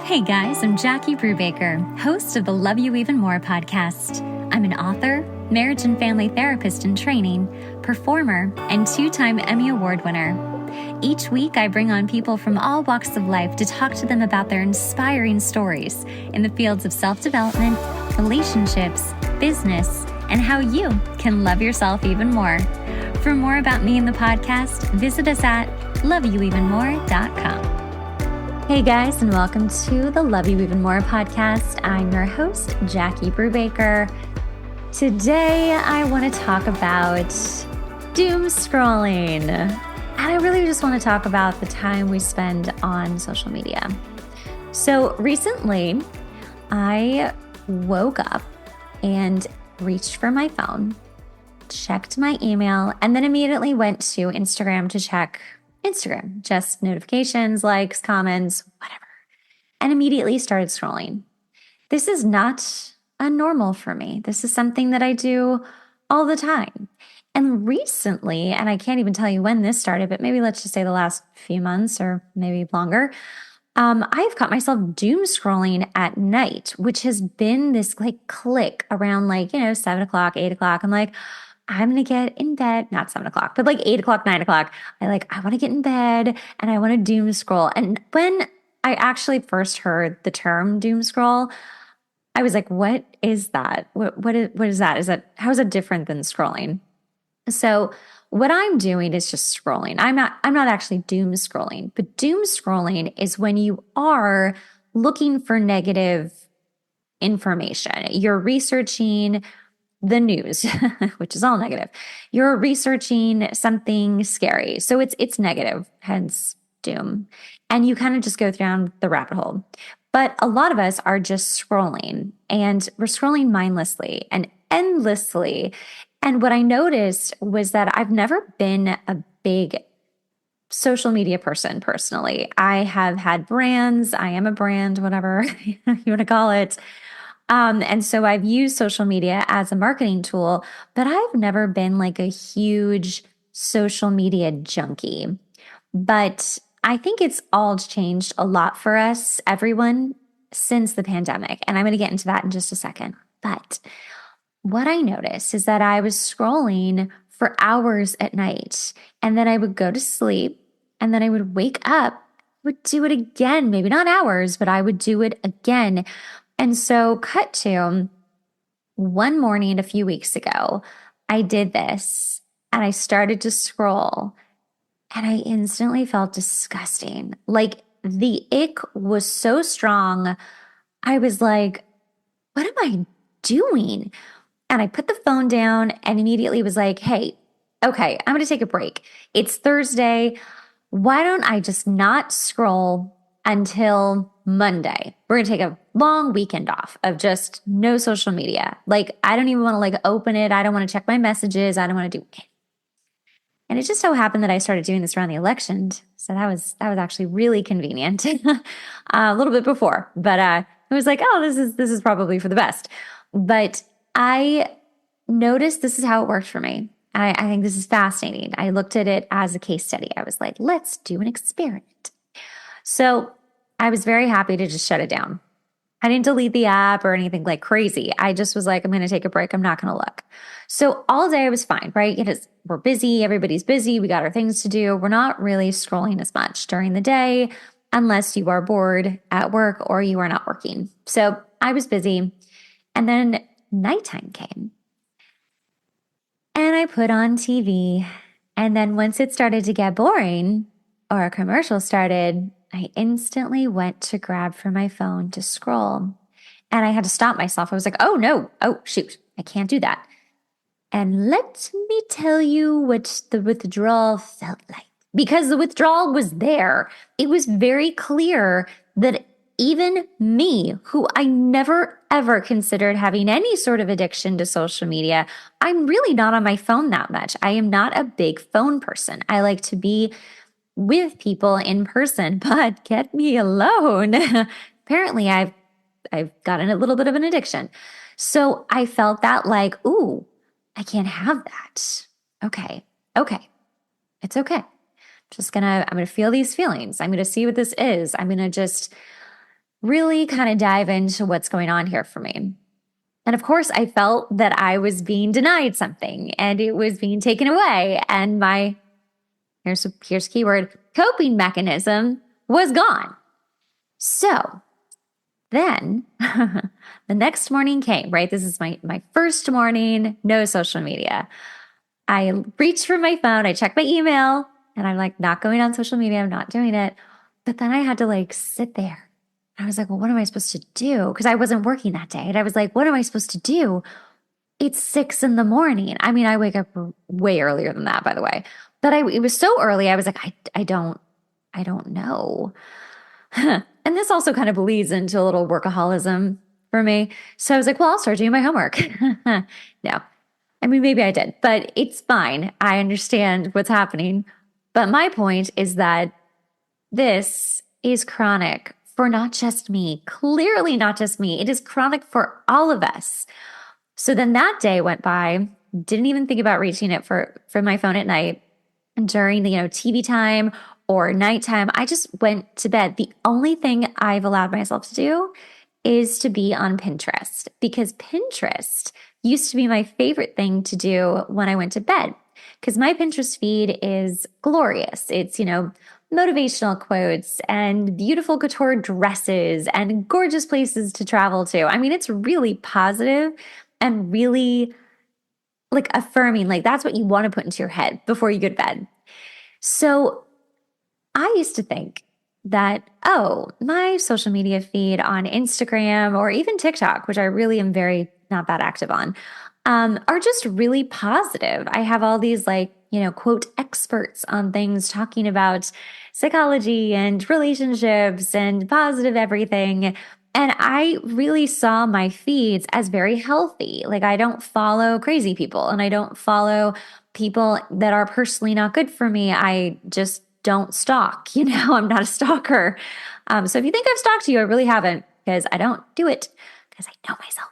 Hey guys, I'm Jackie Brubaker, host of the Love You Even More podcast. I'm an author, marriage and family therapist in training, performer, and 2-time Emmy Award winner. Each week, I bring on people from all walks of life to talk to them about their inspiring stories in the fields of self-development, relationships, business, and how you can love yourself even more. For more about me and the podcast, visit us at loveyouevenmore.com. Hey guys, and welcome to the Love You Even More podcast. I'm your host, Jackie Brubaker. Today, I want to talk about doom scrolling. And I really just want to talk about the time we spend on social media. So recently, I woke up and reached for my phone, checked my email, and then immediately went to Instagram to check Instagram, just notifications, likes, comments, whatever, and immediately started scrolling. This is not a normal for me. This is something that I do all the time. And recently, and I can't even tell you when this started, but maybe let's just say the last few months or maybe longer, I've caught myself doom scrolling at night, which has been this click around 7 o'clock, 8 o'clock. I'm like, I'm going to get in bed, not 7 o'clock, but 8 o'clock, 9 o'clock. I want to get in bed and I want to doom scroll. And when I actually first heard the term doom scroll, I was like, what is that? What is that? How is it different than scrolling? So what I'm doing is just scrolling. I'm not actually doom scrolling, but doom scrolling is when you are looking for negative information. You're researching the news, which is all negative. You're researching something scary. So it's negative, hence doom. And you kind of just go down the rabbit hole. But a lot of us are just scrolling, and we're scrolling mindlessly and endlessly. And what I noticed was that I've never been a big social media person personally. I have had brands. I am a brand, whatever you want to call it. And so I've used social media as a marketing tool, but I've never been a huge social media junkie. But I think it's all changed a lot for us, everyone, since the pandemic. And I'm going to get into that in just a second. But what I noticed is that I was scrolling for hours at night, and then I would go to sleep, and then I would wake up, would do it again, maybe not hours, but I would do it again. And so cut to one morning a few weeks ago, I did this and I started to scroll and I instantly felt disgusting. The ick was so strong. I was like, what am I doing? And I put the phone down and immediately was like, hey, okay, I'm going to take a break. It's Thursday. Why don't I just not scroll until Monday? We're going to take a long weekend off of just no social media. I don't even want to open it. I don't want to check my messages. I don't want to do it. And it just so happened that I started doing this around the election. So that was actually really convenient. A little bit before, but it was like, oh, this is probably for the best. But I noticed this is how it worked for me. I think this is fascinating. I looked at it as a case study. I was like, let's do an experiment. So I was very happy to just shut it down. I didn't delete the app or anything crazy. I just was like, I'm going to take a break. I'm not going to look. So all day I was fine, right? We're busy. Everybody's busy. We got our things to do. We're not really scrolling as much during the day unless you are bored at work or you are not working. So I was busy. And then nighttime came. And I put on TV. And then once it started to get boring or a commercial started, I instantly went to grab for my phone to scroll. And I had to stop myself. I was like, oh no, oh shoot, I can't do that. And let me tell you what the withdrawal felt like. Because the withdrawal was there. It was very clear that even me, who I never ever considered having any sort of addiction to social media, I'm really not on my phone that much. I am not a big phone person. I like to be with people in person, but get me alone. Apparently I've gotten a little bit of an addiction. So I felt that ooh, I can't have that. Okay. It's okay. I'm going to feel these feelings. I'm going to see what this is. I'm going to just really kind of dive into what's going on here for me. And of course, I felt that I was being denied something and it was being taken away. And my, here's keyword, coping mechanism was gone. So then the next morning came, right? This is my first morning, no social media. I reached for my phone, I checked my email, and I'm like, not going on social media, I'm not doing it. But then I had to like sit there. I was like, well, what am I supposed to do? Because I wasn't working that day. And I was like, what am I supposed to do? It's 6 a.m. I mean, I wake up way earlier than that, by the way. But it was so early. I was like, I don't know. And this also kind of bleeds into a little workaholism for me. So I was like, well, I'll start doing my homework. No, I mean, maybe I did, but it's fine. I understand what's happening. But my point is that this is chronic for not just me, clearly not just me. It is chronic for all of us. So then that day went by, didn't even think about reaching it for my phone at night during the, TV time or nighttime. I just went to bed. The only thing I've allowed myself to do is to be on Pinterest, because Pinterest used to be my favorite thing to do when I went to bed, because my Pinterest feed is glorious. It's, motivational quotes and beautiful couture dresses and gorgeous places to travel to. I mean, it's really positive and really like affirming. Like that's what you want to put into your head before you go to bed. So I used to think that, oh, my social media feed on Instagram or even TikTok, which I really am very not that active on, are just really positive. I have all these quote experts on things talking about psychology and relationships and positive everything. And I really saw my feeds as very healthy. Like I don't follow crazy people and I don't follow people that are personally not good for me. I just don't stalk, I'm not a stalker. So if you think I've stalked you, I really haven't, because I don't do it because I know myself.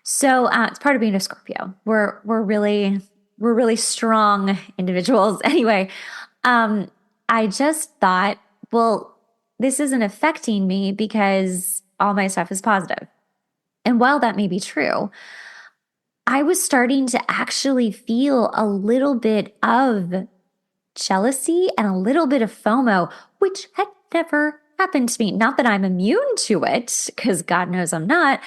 So it's part of being a Scorpio. We're really strong individuals. Anyway, I just thought, well, this isn't affecting me because all my stuff is positive. And while that may be true, I was starting to actually feel a little bit of jealousy and a little bit of FOMO, which had never happened to me. Not that I'm immune to it, because God knows I'm not,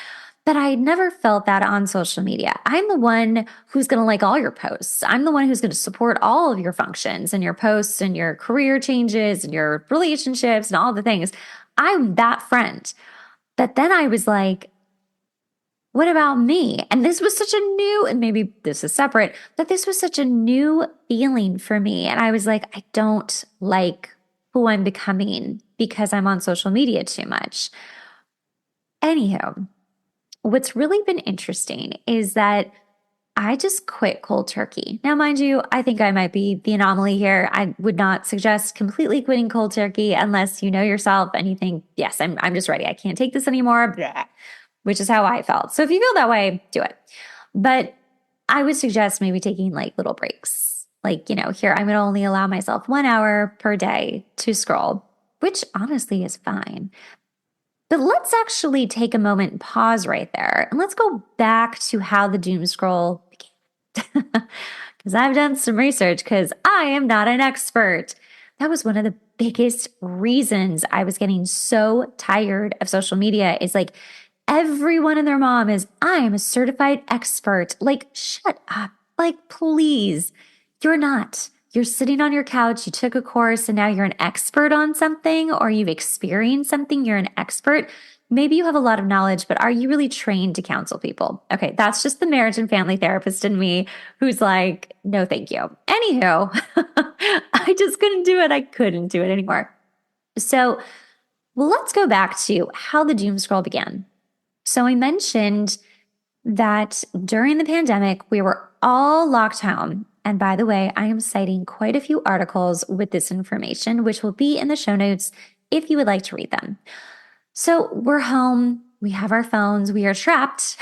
but I had never felt that on social media. I'm the one who's going to like all your posts. I'm the one who's going to support all of your functions and your posts and your career changes and your relationships and all the things. I'm that friend. But then I was like, what about me? And this was such a new, and maybe this is separate, but this was such a new feeling for me. And I was like, I don't like who I'm becoming because I'm on social media too much. Anyhow, what's really been interesting is that I just quit cold turkey. Now, mind you, I think I might be the anomaly here. I would not suggest completely quitting cold turkey unless you know yourself and you think, yes, I'm just ready. I can't take this anymore. Blah. Which is how I felt. So if you feel that way, do it. But I would suggest maybe taking like little breaks. Like, here, I'm going to only allow myself 1 hour per day to scroll, which honestly is fine. But let's actually take a moment and pause right there. And let's go back to how the doom scroll began. Because I've done some research, because I am not an expert. That was one of the biggest reasons I was getting so tired of social media, is like, everyone and their mom is, I am a certified expert. Like, shut up. Like, please. You're not. You're sitting on your couch, you took a course, and now you're an expert on something, or you've experienced something, you're an expert. Maybe you have a lot of knowledge, but are you really trained to counsel people? Okay, that's just the marriage and family therapist in me who's like, no, thank you. Anywho, I just couldn't do it. I couldn't do it anymore. So let's go back to how the doom scroll began. So I mentioned that during the pandemic, we were all locked home. And by the way, I am citing quite a few articles with this information, which will be in the show notes if you would like to read them. So we're home, we have our phones, we are trapped.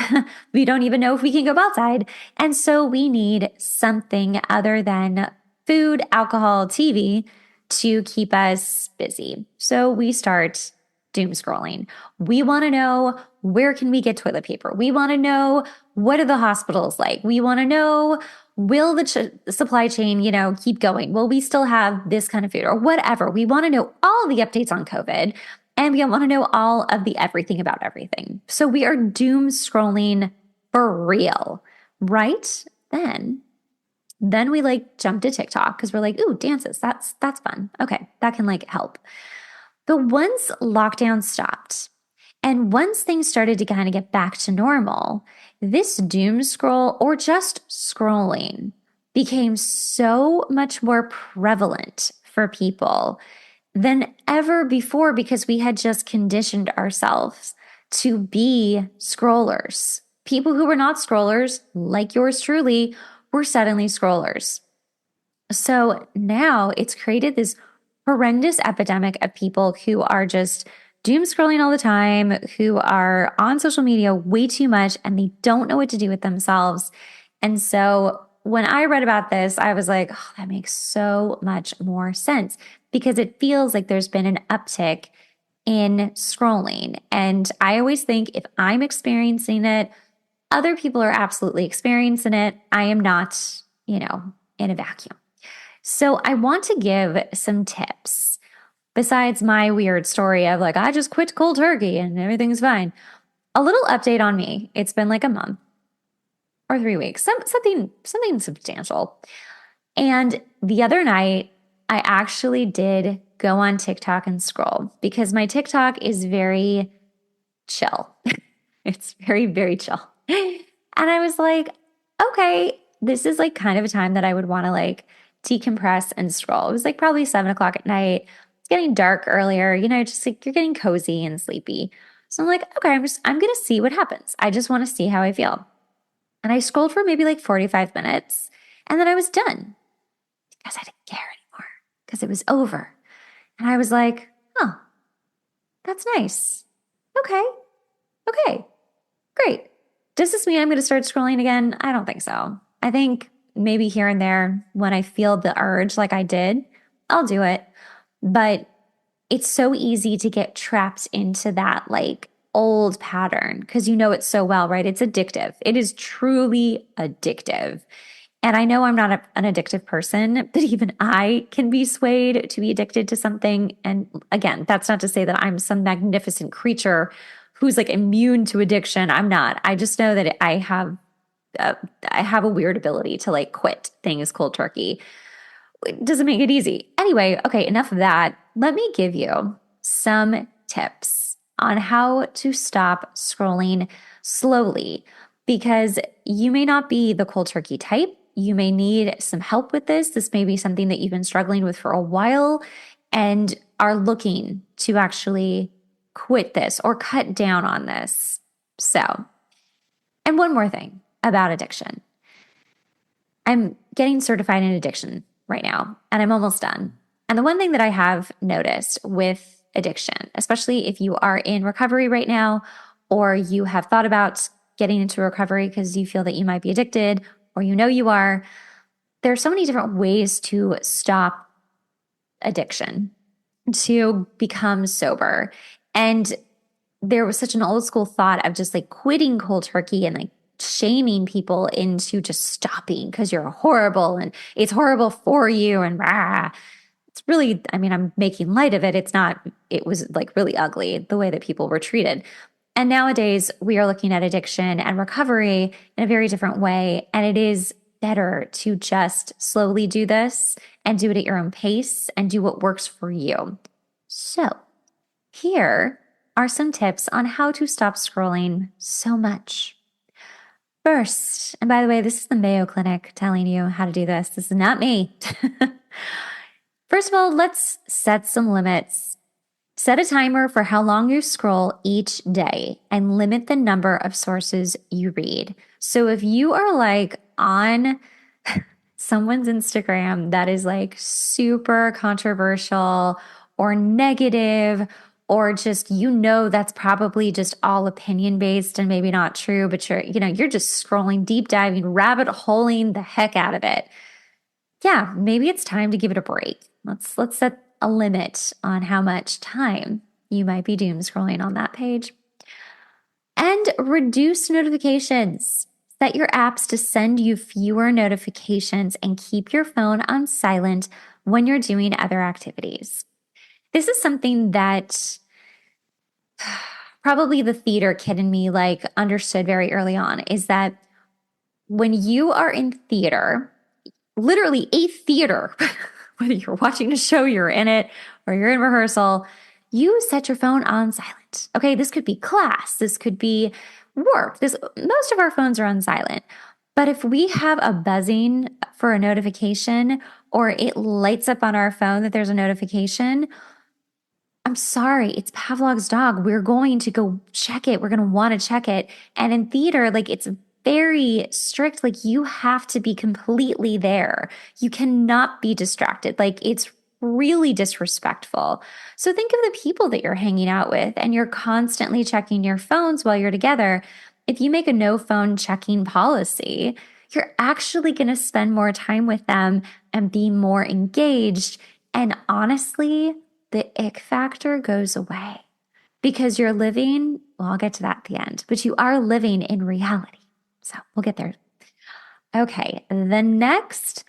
We don't even know if we can go outside. And so we need something other than food, alcohol, TV to keep us busy. So we start doom scrolling. We want to know, where can we get toilet paper? We want to know, what are the hospitals like? We want to know, will the supply chain, keep going? Will we still have this kind of food or whatever? We want to know all the updates on COVID, and we want to know all of the everything about everything. So we are doom scrolling for real, right? Then we jump to TikTok because we're like, ooh, dances. That's fun. Okay, that can help. But once lockdown stopped and once things started to kind of get back to normal, this doom scroll or just scrolling became so much more prevalent for people than ever before because we had just conditioned ourselves to be scrollers. People who were not scrollers, like yours truly, were suddenly scrollers. So now it's created this horrendous epidemic of people who are just doom scrolling all the time, who are on social media way too much, and they don't know what to do with themselves. And so when I read about this, I was like, oh, that makes so much more sense because it feels like there's been an uptick in scrolling. And I always think if I'm experiencing it, other people are absolutely experiencing it. I am not, in a vacuum. So I want to give some tips besides my weird story of I just quit cold turkey and everything's fine. A little update on me. It's been a month or 3 weeks, something substantial. And the other night, I actually did go on TikTok and scroll because my TikTok is very chill. It's very, very chill. And I was like, okay, this is kind of a time that I would want to decompress and scroll. It was probably 7 o'clock at night. It's getting dark earlier, just you're getting cozy and sleepy. So I'm like, okay, I'm going to see what happens. I just want to see how I feel. And I scrolled for maybe 45 minutes and then I was done because I didn't care anymore because it was over. And I was like, oh, that's nice. Okay, great. Does this mean I'm going to start scrolling again? I don't think so. I think maybe here and there when I feel the urge like I did, I'll do it. But it's so easy to get trapped into that old pattern because you know it so well, right? It's addictive. It is truly addictive. And I know I'm not an addictive person, but even I can be swayed to be addicted to something. And again, that's not to say that I'm some magnificent creature who's immune to addiction. I'm not. I just know that I have a weird ability to quit things cold turkey. It doesn't make it easy. Anyway, okay, enough of that. Let me give you some tips on how to stop scrolling slowly because you may not be the cold turkey type. You may need some help with this. This may be something that you've been struggling with for a while and are looking to actually quit this or cut down on this. So, and one more thing about addiction. I'm getting certified in addiction right now, and I'm almost done. And the one thing that I have noticed with addiction, especially if you are in recovery right now, or you have thought about getting into recovery because you feel that you might be addicted, or you are, there are so many different ways to stop addiction, to become sober. And there was such an old school thought of just quitting cold turkey and shaming people into just stopping because you're horrible and it's horrible for you and it's really, I'm making light of it. It was really ugly the way that people were treated. And nowadays we are looking at addiction and recovery in a very different way. And it is better to just slowly do this and do it at your own pace and do what works for you. So here are some tips on how to stop scrolling so much. First, and by the way, this is the Mayo Clinic telling you how to do this. This is not me. First of all, let's set some limits. Set a timer for how long you scroll each day and limit the number of sources you read. So if you are on someone's Instagram that is super controversial or negative, or just, that's probably just all opinion based and maybe not true, but you're just scrolling, deep diving, rabbit holing the heck out of it. Yeah, maybe it's time to give it a break. Let's set a limit on how much time you might be doom scrolling on that page. And reduce notifications. Set your apps to send you fewer notifications and keep your phone on silent when you're doing other activities. This is something that probably the theater kid in me understood very early on, is that when you are in theater, literally a theater, whether you're watching a show, you're in it, or you're in rehearsal, you set your phone on silent. Okay, this could be class, this could be work. Most of our phones are on silent. But if we have a buzzing for a notification, or it lights up on our phone that there's a notification, I'm sorry, it's Pavlov's dog. We're going to go check it. We're going to want to check it. And in theater, it's very strict. You have to be completely there. You cannot be distracted. It's really disrespectful. So think of the people that you're hanging out with and you're constantly checking your phones while you're together. If you make a no phone checking policy, you're actually going to spend more time with them and be more engaged. And honestly, the ick factor goes away because you're living, well, I'll get to that at the end, but you are living in reality. So we'll get there. Okay, the next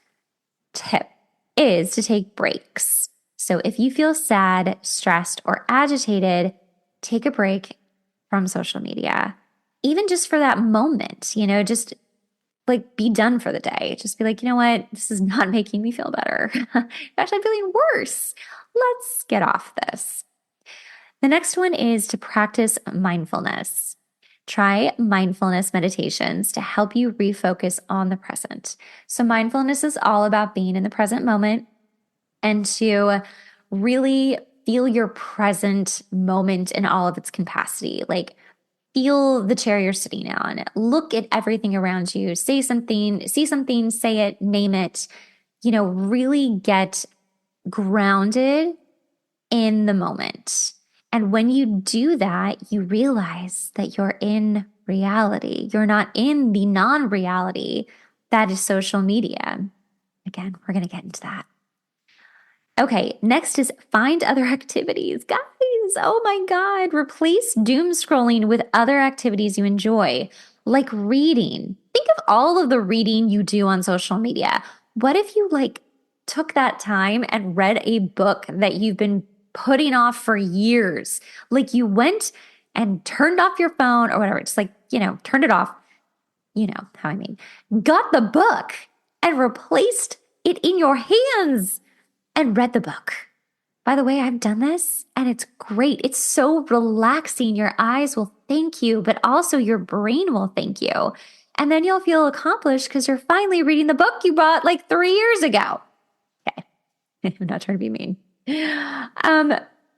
tip is to take breaks. So if you feel sad, stressed, or agitated, take a break from social media, even just for that moment, just be done for the day. Just be like, you know what? This is not making me feel better. Actually, I'm feeling worse. Let's get off this. The next one is to practice mindfulness. Try mindfulness meditations to help you refocus on the present. So mindfulness is all about being in the present moment and to really feel your present moment in all of its capacity. Feel the chair you're sitting on. Look at everything around you. Say something, see something, say it, name it. Really get grounded in the moment. And when you do that, you realize that you're in reality. You're not in the non-reality that is social media. Again, we're going to get into that. Okay, next is find other activities. Guys, oh my God, replace doom scrolling with other activities you enjoy, like reading. Think of all of the reading you do on social media. What if you took that time and read a book that you've been putting off for years? You went and turned off your phone or whatever, just turned it off. You know how I mean. Got the book and replaced it in your hands and read the book. By the way, I've done this and it's great. It's so relaxing. Your eyes will thank you, but also your brain will thank you. And then you'll feel accomplished because you're finally reading the book you bought 3 years ago. Okay. I'm not trying to be mean.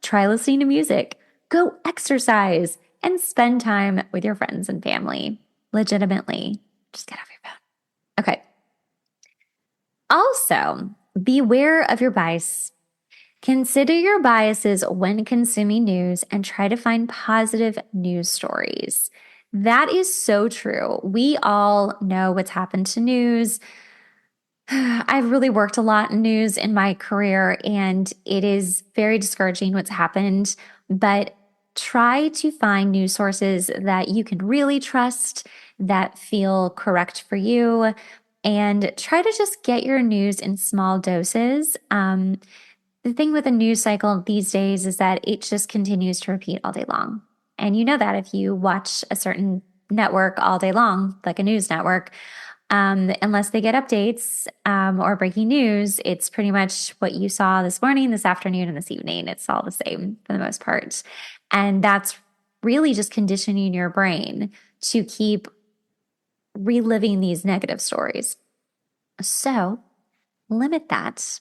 Try listening to music. Go exercise and spend time with your friends and family. Legitimately. Just get off your phone. Okay. Also, beware of your bias. Consider your biases when consuming news and try to find positive news stories. That is so true. We all know what's happened to news. I've really worked a lot in news in my career, and it is very discouraging what's happened. But try to find news sources that you can really trust, that feel correct for you, and try to just get your news in small doses. The thing with a news cycle these days is that it just continues to repeat all day long. And you know that if you watch a certain network all day long, like a news network, unless they get updates or breaking news, it's pretty much what you saw this morning, this afternoon, and this evening. It's all the same for the most part. And that's really just conditioning your brain to keep reliving these negative stories. So limit that.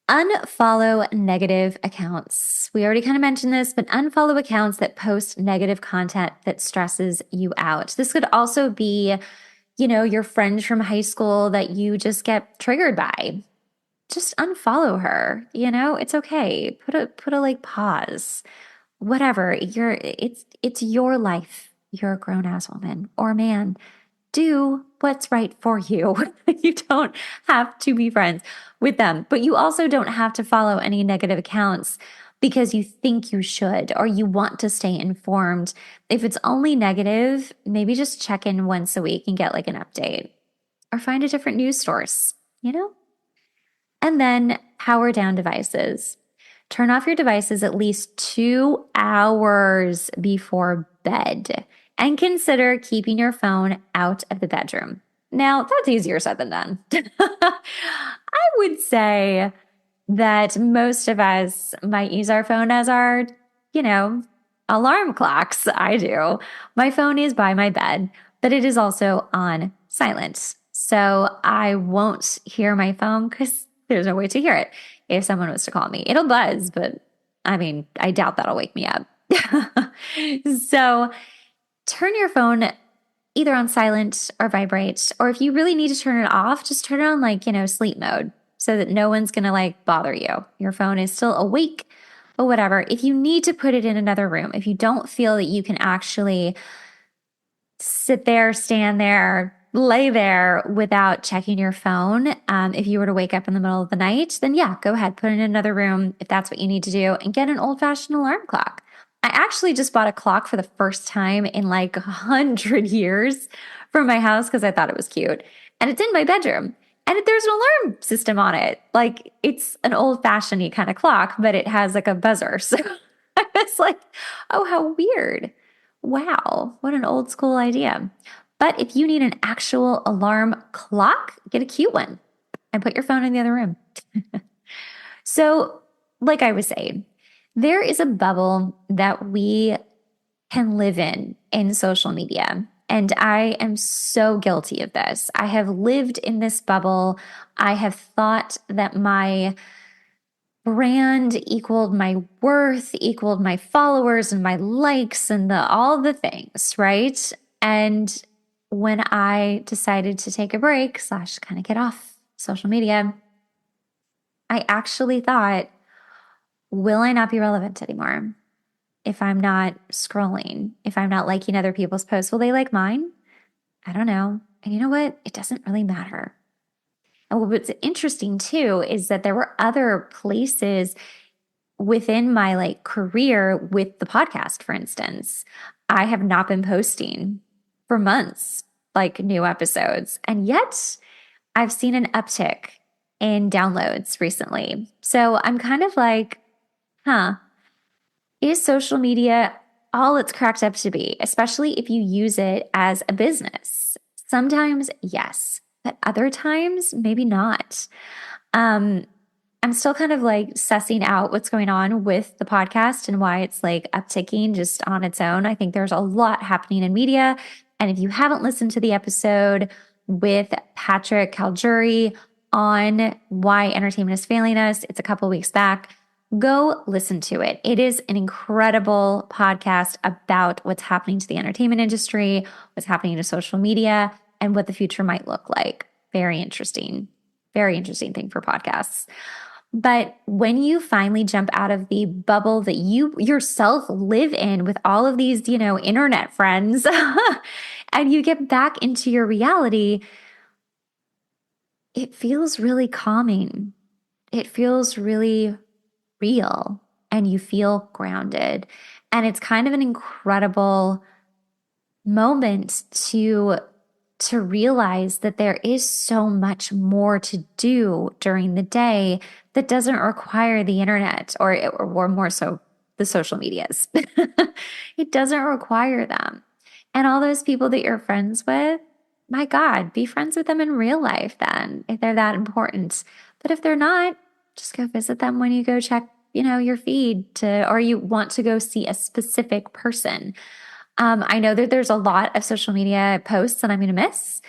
Unfollow negative accounts. We already kind of mentioned this, but unfollow accounts that post negative content that stresses you out. This could also be, your friend from high school that you just get triggered by. Just unfollow her. It's okay. Put a pause. Whatever. It's your life. You're a grown ass woman or man. Do what's right for you. You don't have to be friends with them, but you also don't have to follow any negative accounts. because you think you should or you want to stay informed. If it's only negative, maybe just check in once a week and get like an update or find a different news source, you know? And then power down devices. Turn off your devices at least 2 hours before bed and consider keeping your phone out of the bedroom. Now, that's easier said than done. I would say that most of us might use our phone as our, you know, alarm clocks. I do. My phone is by my bed, but it is also on silent. So I won't hear my phone because there's no way to hear it. If someone was to call me, it'll buzz, but I mean, I doubt that'll wake me up. So turn your phone either on silent or vibrate, or if you really need to turn it off, just turn it on like, sleep mode so that no one's going to like bother you. Your phone is still awake or whatever. If you need to put it in another room, if you don't feel that you can actually sit there, stand there, lay there without checking your phone. If you were to wake up in the middle of the night, then yeah, go ahead, put it in another room if that's what you need to do and get an old-fashioned alarm clock. I actually just bought a clock for the first time in like 100 years for my house because I thought it was cute. And it's in my bedroom. And there's an alarm system on it. Like it's an old-fashioned kind of clock, but it has like a buzzer. So I was like, oh, how weird. Wow, what an old school idea. But if you need an actual alarm clock, get a cute one and put your phone in the other room. So, like I was saying, there is a bubble that we can live in social media. And I am so guilty of this. I have lived in this bubble. I have thought that my brand equaled my worth, equaled my followers and my likes and all the things, right? And when I decided to take a break / kind of get off social media, I actually thought, will I not be relevant anymore? If I'm not scrolling, if I'm not liking other people's posts, will they like mine? I don't know. And you know what? It doesn't really matter. And what's interesting too is that there were other places within my like career with the podcast, for instance. I have not been posting for months, like new episodes. And yet I've seen an uptick in downloads recently. So I'm kind of like, is social media all it's cracked up to be, especially if you use it as a business? Sometimes, yes, but other times, maybe not. I'm still kind of like sussing out what's going on with the podcast and why it's like upticking just on its own. I think there's a lot happening in media. And if you haven't listened to the episode with Patrick Caljury on why entertainment is failing us, it's a couple weeks back. Go listen to it. It is an incredible podcast about what's happening to the entertainment industry, what's happening to social media, and what the future might look like. Very interesting thing for podcasts. But when you finally jump out of the bubble that you yourself live in with all of these, internet friends, and you get back into your reality, it feels really calming. It feels really real, and you feel grounded. And it's kind of an incredible moment to realize that there is so much more to do during the day that doesn't require the internet or more so the social medias. It doesn't require them. And all those people that you're friends with, my God, be friends with them in real life then, if they're that important. But if they're not, just go visit them when you go check, your feed or you want to go see a specific person. I know that there's a lot of social media posts that I'm going to miss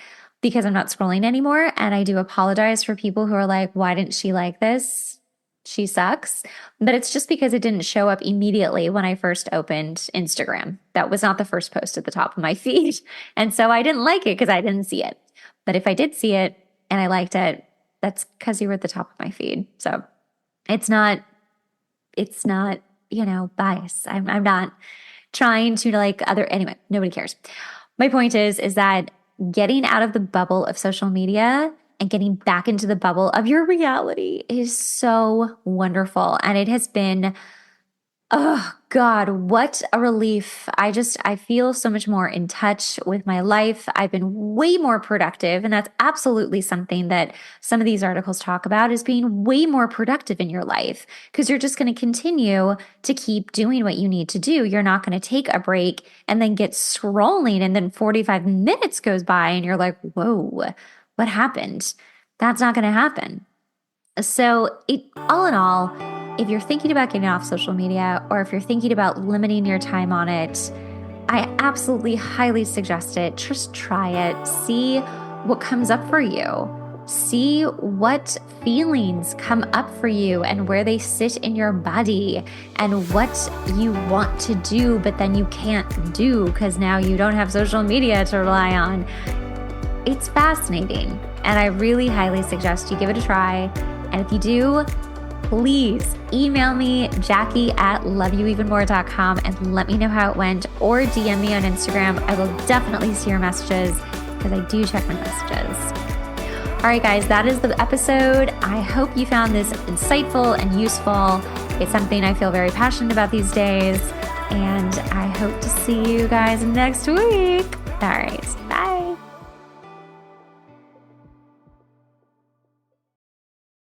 because I'm not scrolling anymore. And I do apologize for people who are like, why didn't she like this? She sucks. But it's just because it didn't show up immediately when I first opened Instagram. That was not the first post at the top of my feed. And so I didn't like it because I didn't see it. But if I did see it and I liked it, that's because you were at the top of my feed. So it's not, bias. I'm not trying to anyway, nobody cares. My point is that getting out of the bubble of social media and getting back into the bubble of your reality is so wonderful. And it has been Oh God, what a relief. I feel so much more in touch with my life. I've been way more productive. And that's absolutely something that some of these articles talk about, is being way more productive in your life, because you're just going to continue to keep doing what you need to do. You're not going to take a break and then get scrolling and then 45 minutes goes by and you're like, whoa, what happened? That's not going to happen. So, all in all, if you're thinking about getting off social media, or if you're thinking about limiting your time on it, I absolutely highly suggest it. Just try it. See what comes up for you. See what feelings come up for you and where they sit in your body, and what you want to do, but then you can't do because now you don't have social media to rely on. It's fascinating, and I really highly suggest you give it a try. And if you do, please email me, Jackie@loveyouevenmore.com, and let me know how it went, or DM me on Instagram. I will definitely see your messages because I do check my messages. All right, guys, that is the episode. I hope you found this insightful and useful. It's something I feel very passionate about these days, and I hope to see you guys next week. All right, bye.